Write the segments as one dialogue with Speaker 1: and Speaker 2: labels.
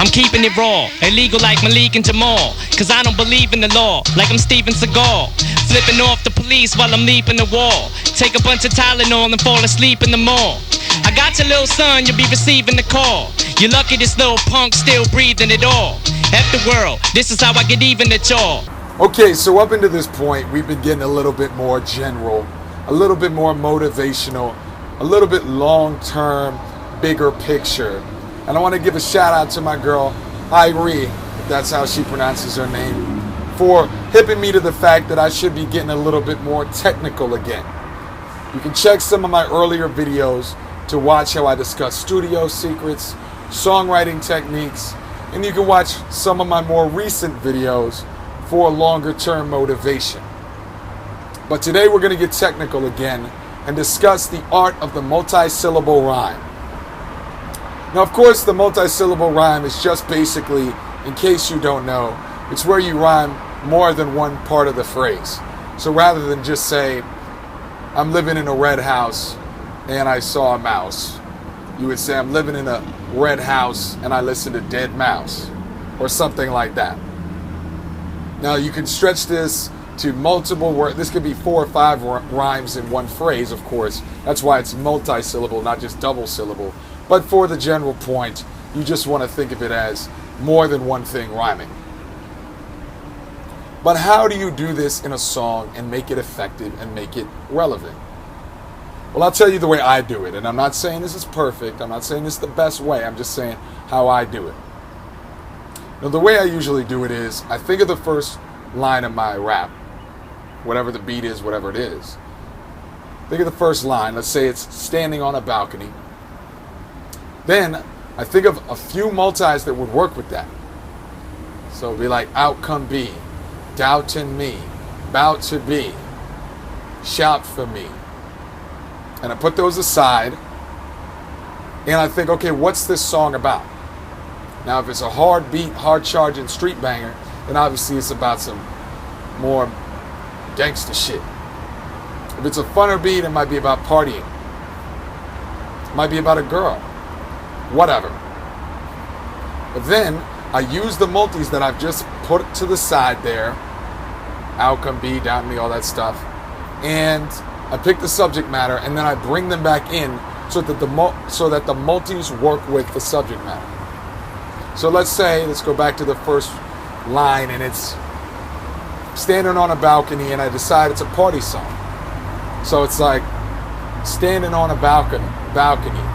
Speaker 1: I'm keeping it raw, illegal like Malik and Jamal. Cause I don't believe in the law, like I'm Steven Seagal. Flipping off the police while I'm leaping the wall. Take a bunch of Tylenol and fall asleep in the mall. I got your little son, you'll be receiving the call. You're lucky this little punk still breathing it all. F the world, this is how I get even at y'all.
Speaker 2: Okay, so up until this point, we've been getting a little bit more general, a little bit more motivational, a little bit long-term, bigger picture. And I want to give a shout out to my girl, Irie, if that's how she pronounces her name, for hipping me to the fact that I should be getting a little bit more technical again. You can check some of my earlier videos to watch how I discuss studio secrets, songwriting techniques, and you can watch some of my more recent videos for longer term motivation. But today we're going to get technical again and discuss the art of the multi-syllable rhyme. Now, of course, the multi-syllable rhyme is just basically, in case you don't know, it's where you rhyme more than one part of the phrase. So rather than just say, I'm living in a red house and I saw a mouse, you would say, I'm living in a red house and I listened to Dead Mouse, or something like that. Now, you can stretch this to multiple words. This could be 4 or 5 rhymes in one phrase, of course. That's why it's multi-syllable, not just double syllable. But for the general point, you just want to think of it as more than one thing rhyming. But how do you do this in a song and make it effective and make it relevant? Well, I'll tell you the way I do it. And I'm not saying this is perfect. I'm not saying this is the best way. I'm just saying how I do it. Now, the way I usually do it is I think of the first line of my rap, whatever the beat is, whatever it is. Think of the first line. Let's say it's standing on a balcony. Then I think of a few multis that would work with that. So it'd be like, outcome B, doubt in me, bout to be, shout for me. And I put those aside, and I think, okay, what's this song about? Now, if it's a hard beat, hard charging street banger, then obviously it's about some more gangster shit. If it's a funner beat, it might be about partying. It might be about a girl. Whatever. But then I use the multis that I've just put to the side there, outcome B, down me, all that stuff, and I pick the subject matter, and then I bring them back in so that the multis work with the subject matter. So let's go back to the first line, and it's standing on a balcony, and I decide it's a party song. So it's like standing on a balcony.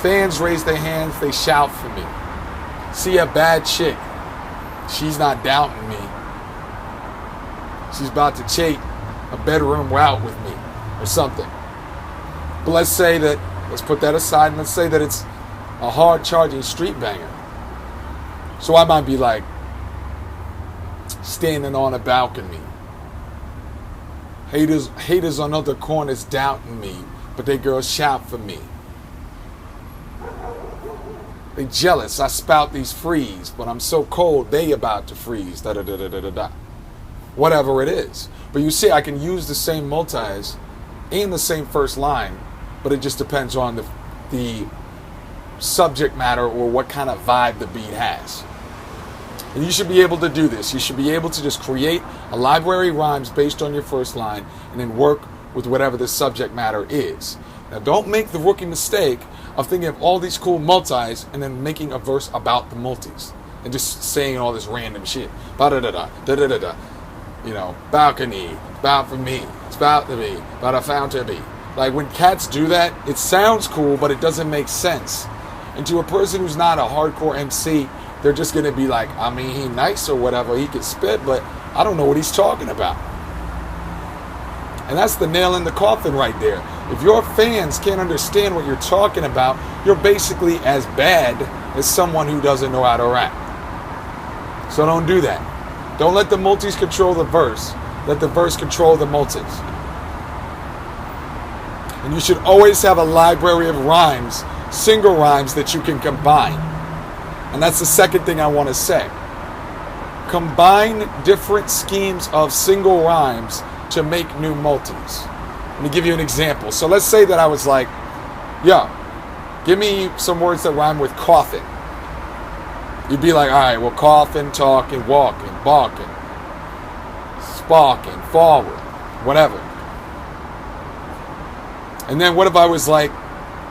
Speaker 2: Fans raise their hands, they shout for me. See a bad chick, she's not doubting me. She's about to take a bedroom out with me, or something. But let's put that aside, and let's say that it's a hard charging street banger. So I might be like, standing on a balcony. Haters on other corners doubting me, but they girls shout for me. They jealous, I spout these freeze, but I'm so cold, they about to freeze, da-da-da-da-da-da. Whatever it is. But you see, I can use the same multis in the same first line, but it just depends on the subject matter or what kind of vibe the beat has. And you should be able to do this. You should be able to just create a library of rhymes based on your first line and then work with whatever the subject matter is. Now, don't make the rookie mistake of thinking of all these cool multis and then making a verse about the multis and just saying all this random shit. Ba-da-da-da, da-da-da-da. You know, balcony, bout for me, it's bout to be, but I found to be. Like, when cats do that, it sounds cool, but it doesn't make sense. And to a person who's not a hardcore MC, they're just going to be like, I mean, he nice or whatever, he can spit, but I don't know what he's talking about. And that's the nail in the coffin right there. If your fans can't understand what you're talking about, you're basically as bad as someone who doesn't know how to rap. So don't do that. Don't let the multis control the verse. Let the verse control the multis. And you should always have a library of rhymes, single rhymes that you can combine. And that's the second thing I want to say. Combine different schemes of single rhymes to make new multis. Let me give you an example. So let's say that I was like, yo, give me some words that rhyme with coffin. You'd be like, all right, well, coughing, talking, walking, balking, sparking, forward, whatever. And then what if I was like,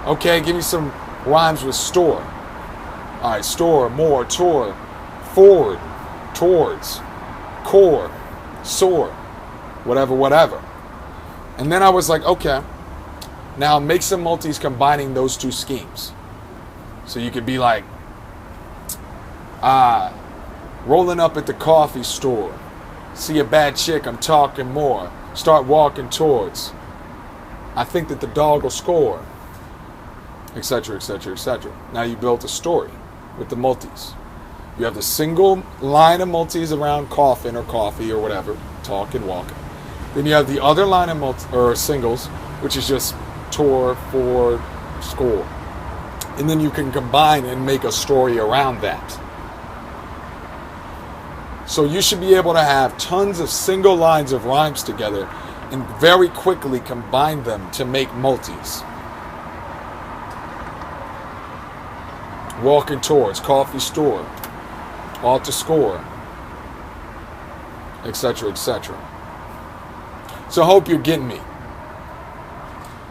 Speaker 2: okay, give me some rhymes with store. All right, store, more, tour, forward, towards, core, soar, whatever, whatever. And then I was like, okay, now make some multis combining those two schemes. So you could be like, rolling up at the coffee store, see a bad chick, I'm talking more, start walking towards, I think that the dog will score, etc., etc., etc. Now you built a story with the multis. You have the single line of multis around coffin or coffee or whatever, talking, walking. Then you have the other line of singles, which is just tour, forward, score. And then you can combine and make a story around that. So you should be able to have tons of single lines of rhymes together and very quickly combine them to make multis. Walking towards, coffee store, all to score, etc., etc. So I hope you're getting me.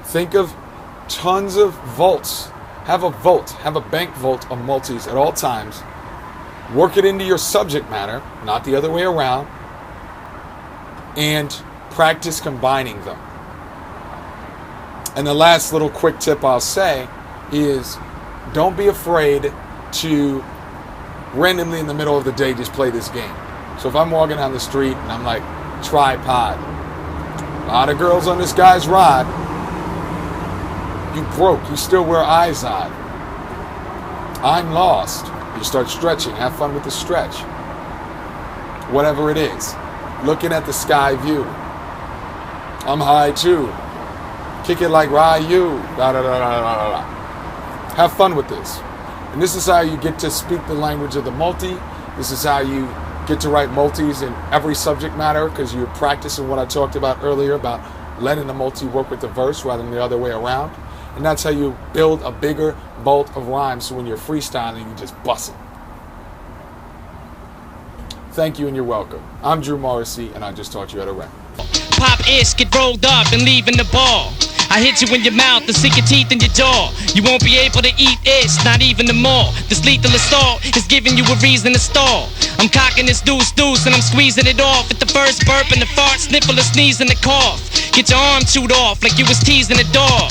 Speaker 2: Think of tons of vaults. Have a bank vault of multis at all times. Work it into your subject matter, not the other way around, and practice combining them. And the last little quick tip I'll say is don't be afraid to randomly in the middle of the day just play this game. So if I'm walking down the street and I'm like, tripod, a lot of girls on this guy's ride, you broke, you still wear eyes on, I'm lost. You start stretching, have fun with the stretch. Whatever it is. Looking at the sky view. I'm high too. Kick it like Ryu. Da, da, da, da, da, da. Have fun with this. And this is how you get to speak the language of the multi. This is how you get to write multis in every subject matter, because you're practicing what I talked about earlier about letting the multi work with the verse rather than the other way around. And that's how you build a bigger bolt of rhymes, so when you're freestyling, you just bust it. Thank you and you're welcome. I'm Drew Morrissey, and I just taught you how to rap.
Speaker 1: Pop ish, get rolled up and leaving the ball. I hit you in your mouth and sink your teeth in your jaw. You won't be able to eat ish, not even the more. This lethal assault is giving you a reason to stall. I'm cocking this deuce and I'm squeezing it off at the first burp and the fart, sniffle, a sneeze and a cough. Get your arm chewed off like you was teasing a dog.